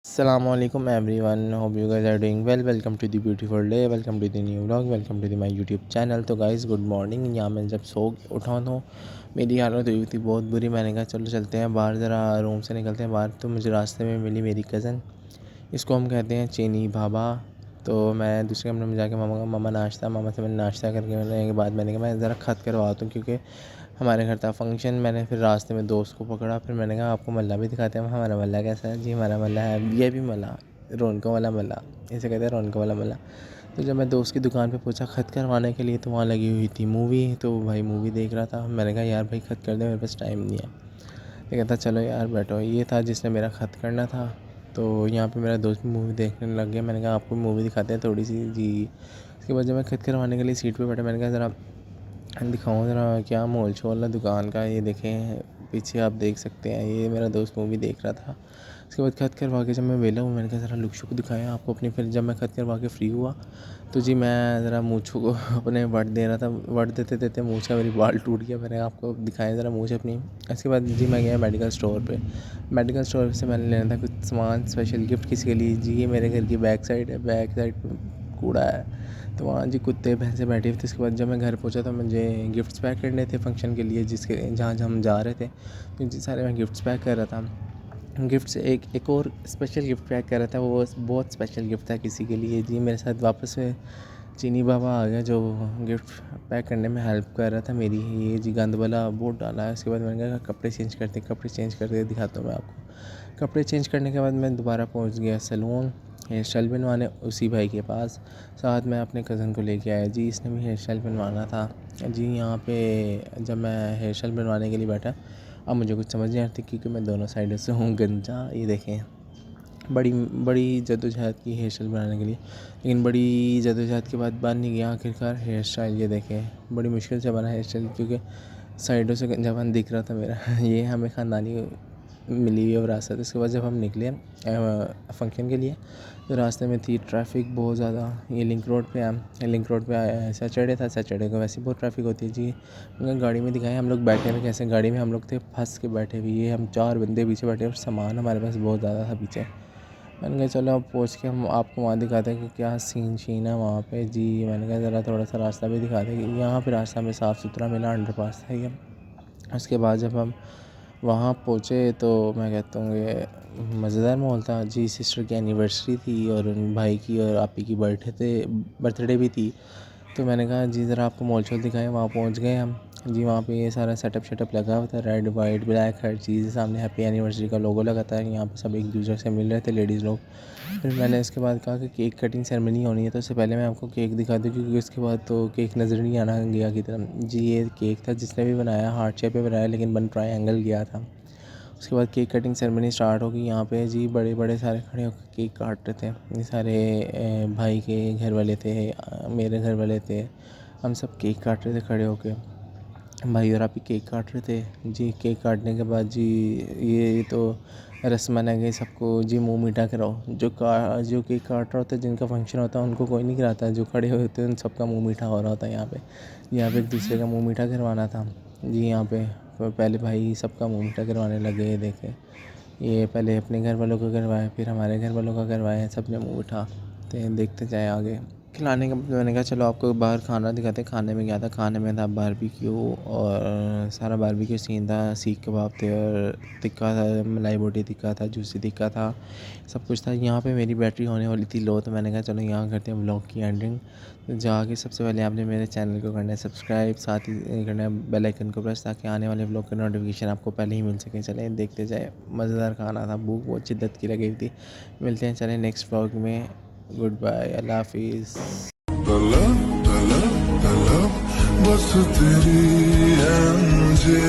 Assalamualaikum everyone, hope you guys are doing well. Welcome to the beautiful day, welcome to the new vlog, welcome to the my YouTube channel. तो guys good morning. यहाँ मैं जब सो उठा तो मेरी हालत हुई थी बहुत बुरी। मैंने कहा चलो चलते हैं बाहर, ज़रा रूम से निकलते हैं बाहर। तो मुझे रास्ते में मिली मेरी कज़न, इसको हम कहते हैं चीनी भाभा। तो मैं दूसरे कमरे में जाके मामा नाश्ता, मामा से मैंने नाश्ता करके मिलने के बाद मैंने कहा मैं ज़रा खत करवाता हूँ, क्योंकि हमारे घर था फंक्शन। मैंने फिर रास्ते में दोस्त को पकड़ा, फिर मैंने कहा आपको मल्ला भी दिखाते हैं। हमारा मल्ला कैसा है जी? हमारा मल्ला है ये भी मल्ला, रौनकों वाला मल्ला, इसे कहते हैं रौनकों वाला मल्ला। तो जब मैं दोस्त की दुकान पे पहुंचा खत करवाने के लिए, तो वहाँ लगी हुई थी मूवी। तो भाई मूवी देख रहा था। मैंने कहा यार भाई खत कर दे, मेरे पास टाइम नहीं है। ये कहता चलो यार बैठो। ये था जिसने मेरा खत करना था। तो यहाँ पे मेरा दोस्त मूवी देखने लग गया। मैंने कहा आपको मूवी दिखाते हैं थोड़ी सी जी। उसके बाद जब मैं खत करवाने के लिए सीट पे बैठा, मैंने कहा ज़रा दिखाऊँ ज़रा क्या मोल शोल है दुकान का। ये देखें पीछे आप देख सकते हैं, ये मेरा दोस्त मूवी देख रहा था। उसके बाद खत करवा के जब मैं वेला हूँ, मैंने कहा ज़रा लुक शुक दिखाया आपको अपनी। फिर जब मैं खत करवा के फ्री हुआ, तो जी मैं ज़रा मूँछों को अपने वट दे रहा था। वट देते देते मूँछ का मेरी बाल टूट गया। मैंने आपको दिखाया ज़रा मूँछ अपनी। इसके बाद जी मैं गया मेडिकल स्टोर पे। मेडिकल स्टोर से मैंने लेना था कुछ सामान स्पेशल गिफ्ट किसी के लिए। जी ये मेरे घर की बैक साइड है, बैक साइड कूड़ा है, तो वहाँ जी कुत्ते भैंसे बैठे हुए थे। उसके बाद जब मैं घर पहुँचा तो मुझे गिफ्ट्स पैक करने थे फंक्शन के लिए, जिसके जहाँ हम जा रहे थे। तो जी सारे मैं गिफ्ट्स पैक कर रहा था। गिफ्ट से एक और स्पेशल गिफ्ट पैक कर रहा था। वो बहुत स्पेशल गिफ्ट था किसी के लिए। जी मेरे साथ वापस से चीनी बाबा आ गया, जो गिफ्ट पैक करने में हेल्प कर रहा था मेरी। ये जी गंद वाला बोर्ड डाला है। उसके बाद मैंने कहा कपड़े चेंज करके दिखाता हूँ मैं आपको। कपड़े चेंज करने के बाद मैं दोबारा पहुँच गया सैलून हेयर स्टाइल बनवाने, उसी भाई के पास। साथ में अपने कज़न को लेके आया जी, इसने भी हेयर स्टाइल बनवाना था। जी यहाँ पे जब मैं हेयर स्टाइल बनवाने के लिए बैठा, अब मुझे कुछ समझ नहीं आती क्योंकि मैं दोनों साइडों से हूँ गंजा। ये देखें बड़ी बड़ी जद्दोजहद की हेयर स्टाइल बनाने के लिए, लेकिन बड़ी जद्दोजहद के बाद बन नहीं गया आखिरकार हेयर स्टाइल। ये देखें बड़ी मुश्किल से बना हेयर स्टाइल, क्योंकि साइडों से गंजापन दिख रहा था मेरा। ये हमें ख़ानदानी मिली हुई विरासत। उसके बाद जब हम निकले फंक्शन के लिए, तो रास्ते में थी ट्रैफिक बहुत ज़्यादा। ये लिंक रोड पे आया, लिंक रोड पे आया सैटरडे था, सैटरडे को वैसे बहुत ट्रैफिक होती है जी। उन्होंने गाड़ी में दिखाया, हम लोग बैठे हुए कैसे गाड़ी में हम लोग थे फंस के बैठे हुए। ये हम 4 बंदे पीछे बैठे और सामान हमारे पास बहुत ज़्यादा था पीछे। मैंने कहा चलो अब पहुँच के हम आपको वहाँ दिखाते हैं कि क्या सीन शीन है वहाँ पे जी। मैंने कहा ज़रा थोड़ा सा रास्ता भी दिखा दें। यहाँ पे रास्ता हमें साफ़ सुथरा मिला, अंडरपास था ये। उसके बाद जब हम वहाँ पहुँचे तो मैं कहता हूँ ये मज़ेदार माहौल था जी। सिस्टर की एनिवर्सरी थी और उन भाई की और आपी की बर्थडे भी थी। तो मैंने कहा जी ज़रा आपको मॉल शॉल दिखाएं। वहाँ पहुँच गए हम जी। वहाँ पे ये सारा सेटअप लगा हुआ था, रेड वाइट ब्लैक हर चीज़। सामने हैप्पी एनिवर्सरी का लोगो लगा था। यहाँ पे सब एक दूसरे से मिल रहे थे लेडीज़ लोग। फिर मैंने इसके बाद कहा कि केक कटिंग सेरेमनी होनी है, तो उससे पहले मैं आपको केक दिखा दूँ, क्योंकि उसके बाद तो केक नज़र नहीं आना गया की तरह जी। ये केक था जिसने भी बनाया हार्ट शेप में बनाया, लेकिन बन ट्रायंगल गया था। उसके बाद केक कटिंग सेरेमनी स्टार्ट होगी। यहाँ पे जी बड़े बड़े सारे खड़े होकर केक काट रहे थे। ये सारे भाई के घर वाले थे, मेरे घर वाले थे, हम सब केक काट रहे थे खड़े होके। भाई और आप ही केक काट रहे थे जी। केक काटने के बाद जी ये तो रस्म है गई सबको जी मुंह मीठा कराओ। जो केक काट रहा होता है, जिनका फंक्शन होता है, उनको कोई नहीं कराता। जो खड़े हुए होते हैं उन सबका मुंह मीठा हो रहा होता है। यहाँ पे एक दूसरे का मुंह मीठा करवाना था जी। यहाँ पे पहले भाई सबका मुंह मीठा करवाने लगे। ये देखे ये पहले अपने घर वालों का करवाया, फिर हमारे घर वालों का करवाया। सब ने मुंह मीठा तो देखते जाए आगे। खिलाने का मैंने कहा चलो आपको बाहर खाना दिखाते हैं। खाने में क्या था, खाने में था बारबेक्यू और सारा बारबेक्यू सीन था। सीख कबाब थे और टिक्का था, मलाई बोटी टिक्का था, जूसी टिक्का था, सब कुछ था। यहाँ पे मेरी बैटरी होने वाली थी लो, तो मैंने कहा चलो यहाँ करते हैं व्लॉग की एंडिंग। तो जाके सबसे पहले आपने मेरे चैनल को करना है सब्सक्राइब, साथ ही करना है बेल आइकन को प्रेस, ताकि आने वाले व्लॉग का नोटिफिकेशन आपको पहले ही मिल सके। चले देखते जाए, मज़ेदार खाना था, भूख बहुत शिद्दत की लगी हुई थी। मिलते हैं चले नेक्स्ट व्लॉग में। गुड बाय, अल्लाह हाफिज़। तलब तलब तलब बस तेरी है मुझे।